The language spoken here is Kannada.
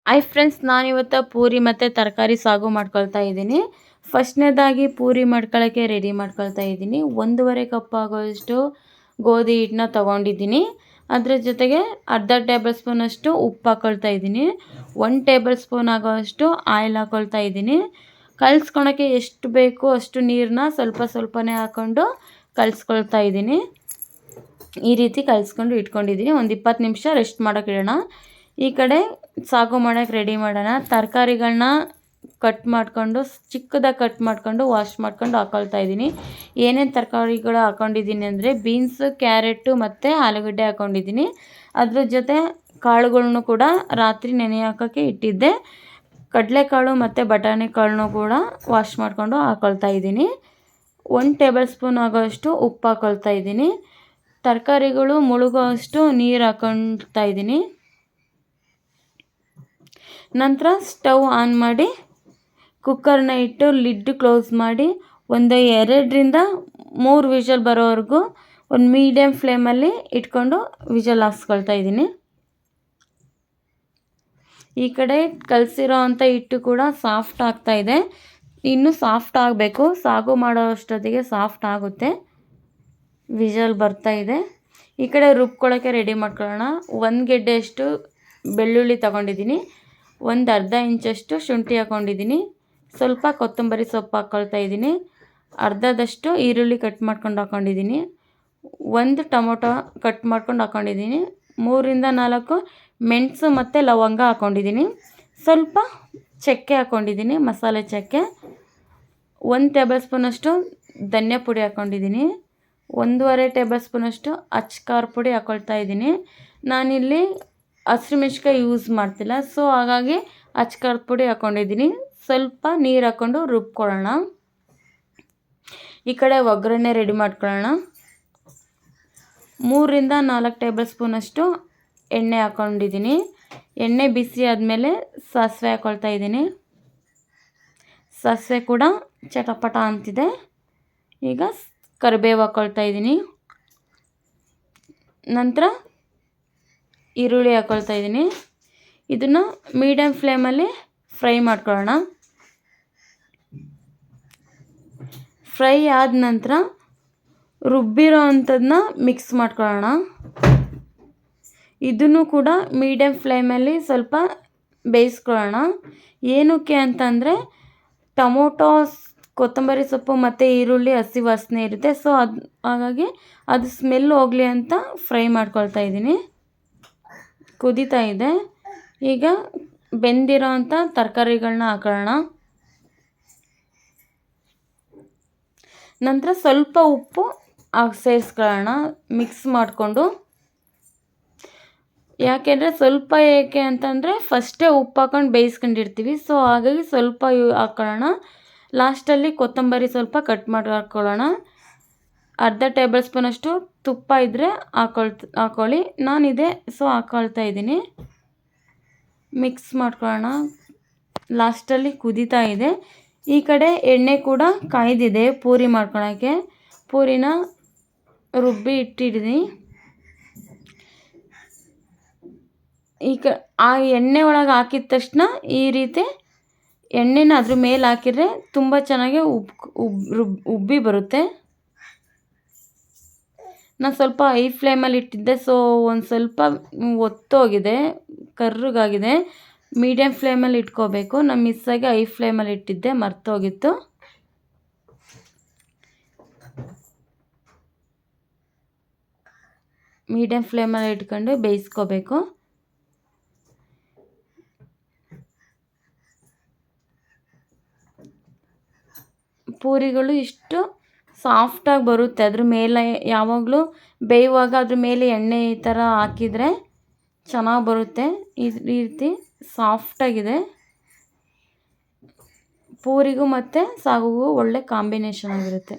ಹಾಯ್ ಫ್ರೆಂಡ್ಸ್, ನಾನಿವತ್ತು ಪೂರಿ ಮತ್ತು ತರಕಾರಿ ಸಾಗು ಮಾಡ್ಕೊಳ್ತಾ ಇದ್ದೀನಿ. ಫಸ್ಟ್ನೇದಾಗಿ ಪೂರಿ ಮಾಡ್ಕೊಳ್ಳೋಕ್ಕೆ ರೆಡಿ ಮಾಡ್ಕೊಳ್ತಾ ಇದ್ದೀನಿ. 1.5 ಕಪ್ ಆಗೋಷ್ಟು ಗೋಧಿ ಹಿಟ್ಟನ್ನ ತೊಗೊಂಡಿದ್ದೀನಿ. ಅದರ ಜೊತೆಗೆ ಅರ್ಧ ಟೇಬಲ್ ಸ್ಪೂನಷ್ಟು ಉಪ್ಪು ಹಾಕ್ಕೊಳ್ತಾ ಇದ್ದೀನಿ. 1 ಟೇಬಲ್ ಸ್ಪೂನ್ ಆಗೋಷ್ಟು ಆಯಿಲ್ ಹಾಕ್ಕೊಳ್ತಾ ಇದ್ದೀನಿ. ಕಲಿಸ್ಕೊಳಕ್ಕೆ ಎಷ್ಟು ಬೇಕು ಅಷ್ಟು ನೀರನ್ನ ಸ್ವಲ್ಪನೇ ಹಾಕ್ಕೊಂಡು ಕಲಿಸ್ಕೊಳ್ತಾ ಇದ್ದೀನಿ. ಈ ರೀತಿ ಕಲಿಸ್ಕೊಂಡು ಇಟ್ಕೊಂಡಿದ್ದೀನಿ. ಒಂದು 20 ನಿಮಿಷ ರೆಸ್ಟ್ ಮಾಡೋಕೆ ಇಡೋಣ. ಈ ಕಡೆ ಸಾಗು ಮಾಡೋಕ್ಕೆ ರೆಡಿ ಮಾಡೋಣ. ತರಕಾರಿಗಳನ್ನ ಕಟ್ ಮಾಡಿಕೊಂಡು ಚಿಕ್ಕದಾಗಿ ಕಟ್ ಮಾಡಿಕೊಂಡು ವಾಶ್ ಮಾಡ್ಕೊಂಡು ಹಾಕ್ಕೊಳ್ತಾ ಇದ್ದೀನಿ. ಏನೇನು ತರಕಾರಿಗಳು ಹಾಕ್ಕೊಂಡಿದ್ದೀನಿ ಅಂದರೆ ಬೀನ್ಸು, ಕ್ಯಾರೆಟು ಮತ್ತು ಆಲೂಗಡ್ಡೆ ಹಾಕ್ಕೊಂಡಿದ್ದೀನಿ. ಅದ್ರ ಜೊತೆ ಕಾಳುಗಳ್ನು ಕೂಡ ರಾತ್ರಿ ನೆನೆ ಹಾಕೋಕ್ಕೆ ಇಟ್ಟಿದ್ದೆ. ಕಡಲೆಕಾಳು ಮತ್ತು ಬಟಾಣಿ ಕಾಳನ್ನು ಕೂಡ ವಾಶ್ ಮಾಡಿಕೊಂಡು ಹಾಕ್ಕೊಳ್ತಾ ಇದ್ದೀನಿ. 1 ಟೇಬಲ್ ಸ್ಪೂನ್ ಆಗೋಷ್ಟು ಉಪ್ಪು ಹಾಕ್ಕೊಳ್ತಾ ಇದ್ದೀನಿ. ತರಕಾರಿಗಳು ಮುಳುಗೋ ಅಷ್ಟು ನೀರು ಹಾಕ್ಕೊಳ್ತಾ ಇದ್ದೀನಿ. ನಂತರ ಸ್ಟವ್ ಆನ್ ಮಾಡಿ ಕುಕ್ಕರ್ನ ಇಟ್ಟು ಲಿಡ್ ಕ್ಲೋಸ್ ಮಾಡಿ ಒಂದು 2ರಿಂದ 3 ವಿಷಲ್ ಬರೋವರೆಗೂ ಒಂದು ಮೀಡಿಯಮ್ ಫ್ಲೇಮಲ್ಲಿ ಇಟ್ಕೊಂಡು ವಿಷಲ್ ಹಾಕ್ಸ್ಕೊಳ್ತಾ ಇದ್ದೀನಿ. ಈ ಕಡೆ ಕಲಸಿರೋ ಅಂಥ ಹಿಟ್ಟು ಕೂಡ ಸಾಫ್ಟ್ ಆಗ್ತಾಯಿದೆ. ಇನ್ನೂ ಸಾಫ್ಟ್ ಆಗಬೇಕು. ಸಾಗು ಮಾಡೋ ಅಷ್ಟೊತ್ತಿಗೆ ಸಾಫ್ಟ್ ಆಗುತ್ತೆ. ವಿಷಲ್ ಬರ್ತಾಯಿದೆ. ಈ ಕಡೆ ರುಬ್ಕೊಳ್ಳೋಕ್ಕೆ ರೆಡಿ ಮಾಡ್ಕೊಳ್ಳೋಣ. 1 ಗೆಡ್ಡೆಯಷ್ಟು ಬೆಳ್ಳುಳ್ಳಿ ತೊಗೊಂಡಿದ್ದೀನಿ. ಒಂದು ಅರ್ಧ ಇಂಚಷ್ಟು ಶುಂಠಿ ಹಾಕ್ಕೊಂಡಿದ್ದೀನಿ. ಸ್ವಲ್ಪ ಕೊತ್ತಂಬರಿ ಸೊಪ್ಪು ಹಾಕ್ಕೊಳ್ತಾ ಇದ್ದೀನಿ. ಅರ್ಧದಷ್ಟು ಈರುಳ್ಳಿ ಕಟ್ ಮಾಡ್ಕೊಂಡು ಹಾಕ್ಕೊಂಡಿದ್ದೀನಿ. 1 ಟೊಮೊಟೊ ಕಟ್ ಮಾಡ್ಕೊಂಡು ಹಾಕ್ಕೊಂಡಿದ್ದೀನಿ. 3ರಿಂದ 4 ಮೆಣಸು ಮತ್ತು ಲವಂಗ ಹಾಕ್ಕೊಂಡಿದ್ದೀನಿ. ಸ್ವಲ್ಪ ಚಕ್ಕೆ ಹಾಕ್ಕೊಂಡಿದ್ದೀನಿ, ಮಸಾಲೆ ಚಕ್ಕೆ. 1 ಟೇಬಲ್ ಸ್ಪೂನಷ್ಟು ಧನಿಯಾ ಪುಡಿ ಹಾಕ್ಕೊಂಡಿದ್ದೀನಿ. 1.5 ಟೇಬಲ್ ಸ್ಪೂನಷ್ಟು ಅಚ್ಕಾರ ಪುಡಿ ಹಾಕ್ಕೊಳ್ತಾ ಇದ್ದೀನಿ. ನಾನಿಲ್ಲಿ ಹಸಿಮೆಣ್ಸಿಕಾಯಿ ಯೂಸ್ ಮಾಡ್ತಿಲ್ಲ, ಸೊ ಹಾಗಾಗಿ ಅಚ್ಕಾರದ ಪುಡಿ ಹಾಕ್ಕೊಂಡಿದ್ದೀನಿ. ಸ್ವಲ್ಪ ನೀರು ಹಾಕ್ಕೊಂಡು ರುಬ್ಕೊಳ್ಳೋಣ. ಈ ಕಡೆ ಒಗ್ಗರಣೆ ರೆಡಿ ಮಾಡ್ಕೊಳ್ಳೋಣ. 3ರಿಂದ 4 ಟೇಬಲ್ ಸ್ಪೂನಷ್ಟು ಎಣ್ಣೆ ಹಾಕ್ಕೊಂಡಿದ್ದೀನಿ. ಎಣ್ಣೆ ಬಿಸಿ ಆದಮೇಲೆ ಸಾಸಿವೆ ಹಾಕ್ಕೊಳ್ತಾ ಇದ್ದೀನಿ. ಸಾಸಿವೆ ಕೂಡ ಚಟಪಟ ಅಂತಿದೆ. ಈಗ ಕರಿಬೇವು ಹಾಕ್ಕೊಳ್ತಾ ಇದ್ದೀನಿ. ನಂತರ ಈರುಳ್ಳಿ ಹಾಕ್ಕೊಳ್ತಾ ಇದ್ದೀನಿ. ಇದನ್ನು ಮೀಡಿಯಮ್ ಫ್ಲೇಮಲ್ಲಿ ಫ್ರೈ ಮಾಡ್ಕೊಳ್ಳೋಣ. ಫ್ರೈ ಆದ ನಂತರ ರುಬ್ಬಿರೋ ಅಂಥದ್ದನ್ನ ಮಿಕ್ಸ್ ಮಾಡ್ಕೊಳ್ಳೋಣ. ಇದನ್ನು ಕೂಡ ಮೀಡಿಯಮ್ ಫ್ಲೇಮಲ್ಲಿ ಸ್ವಲ್ಪ ಬೇಯಿಸ್ಕೊಳ್ಳೋಣ. ಏನಕ್ಕೆ ಅಂತಂದರೆ ಟೊಮೊಟೊ, ಕೊತ್ತಂಬರಿ ಸೊಪ್ಪು ಮತ್ತು ಈರುಳ್ಳಿ ಹಸಿ ವಾಸನೆ ಇರುತ್ತೆ. ಸೊ ಹಾಗಾಗಿ ಅದು ಸ್ಮೆಲ್ ಹೋಗಲಿ ಅಂತ ಫ್ರೈ ಮಾಡ್ಕೊಳ್ತಾ ಇದ್ದೀನಿ. ಕುದೀತಾ ಇದೆ. ಈಗ ಬೆಂದಿರೋ ಅಂಥ ತರಕಾರಿಗಳನ್ನ ಹಾಕೋಣ. ನಂತರ ಸ್ವಲ್ಪ ಉಪ್ಪು ಸೇರಿಸ್ಕೊಳ್ಳೋಣ ಮಿಕ್ಸ್ ಮಾಡಿಕೊಂಡು. ಯಾಕೆಂದರೆ ಸ್ವಲ್ಪ ಏಕೆ ಅಂತಂದರೆ ಫಸ್ಟೇ ಉಪ್ಪು ಹಾಕೊಂಡು ಬೇಯಿಸ್ಕೊಂಡಿರ್ತೀವಿ. ಸೊ ಹಾಗಾಗಿ ಸ್ವಲ್ಪ ಹಾಕ್ಕೊಳ್ಳೋಣ. ಲಾಸ್ಟಲ್ಲಿ ಕೊತ್ತಂಬರಿ ಸ್ವಲ್ಪ ಕಟ್ ಮಾಡಿ ಹಾಕ್ಕೊಳ್ಳೋಣ. ಅರ್ಧ ಟೇಬಲ್ ಸ್ಪೂನಷ್ಟು ತುಪ್ಪ ಇದ್ದರೆ ಹಾಕ್ಕೊಳ್ಳಿ. ನಾನಿದೆ ಸೊ ಹಾಕ್ಕೊಳ್ತಾ ಇದ್ದೀನಿ. ಮಿಕ್ಸ್ ಮಾಡ್ಕೊಳ್ಳೋಣ. ಲಾಸ್ಟಲ್ಲಿ ಕುದೀತಾ ಇದೆ. ಈ ಕಡೆ ಎಣ್ಣೆ ಕೂಡ ಕಾಯ್ದಿದೆ ಪೂರಿ ಮಾಡ್ಕೊಳ್ಳೋಕ್ಕೆ. ಪೂರಿನ ರುಬ್ಬಿ ಇಟ್ಟಿದ್ದೀನಿ. ಆ ಎಣ್ಣೆ ಒಳಗೆ ಹಾಕಿದ ತಕ್ಷಣ ಈ ರೀತಿ ಎಣ್ಣೆನ ಅದ್ರ ಮೇಲೆ ಹಾಕಿದರೆ ತುಂಬ ಚೆನ್ನಾಗಿ ಉಬ್ಬಿ ಬರುತ್ತೆ. ನಾನು ಸ್ವಲ್ಪ ಹೈ ಫ್ಲೇಮಲ್ಲಿ ಇಟ್ಟಿದ್ದೆ, ಸೊ ಒಂದು ಸ್ವಲ್ಪ ಒತ್ತೋಗಿದೆ, ಕರ್ರಗಾಗಿದೆ. ಮೀಡಿಯಮ್ ಫ್ಲೇಮಲ್ಲಿ ಇಟ್ಕೋಬೇಕು. ನಾನು ಮಿಸ್ಸಾಗಿ ಹೈ ಫ್ಲೇಮಲ್ಲಿ ಇಟ್ಟಿದ್ದೆ, ಮರ್ತೋಗಿತ್ತು. ಮೀಡಿಯಮ್ ಫ್ಲೇಮಲ್ಲಿ ಇಟ್ಕೊಂಡು ಬೇಯಿಸ್ಕೋಬೇಕು. ಪೂರಿಗಳು ಇಷ್ಟು ಸಾಫ್ಟಾಗಿ ಬರುತ್ತೆ. ಅದ್ರ ಮೇಲೆ ಯಾವಾಗಲೂ ಬೇಯುವಾಗ ಅದ್ರ ಮೇಲೆ ಎಣ್ಣೆ ಈ ಥರ ಹಾಕಿದರೆ ಚೆನ್ನಾಗಿ ಬರುತ್ತೆ. ಈ ರೀತಿ ಸಾಫ್ಟಾಗಿದೆ. ಪೂರಿಗೂ ಮತ್ತು ಸಾಗುಗೂ ಒಳ್ಳೆ ಕಾಂಬಿನೇಷನ್ ಆಗಿರುತ್ತೆ.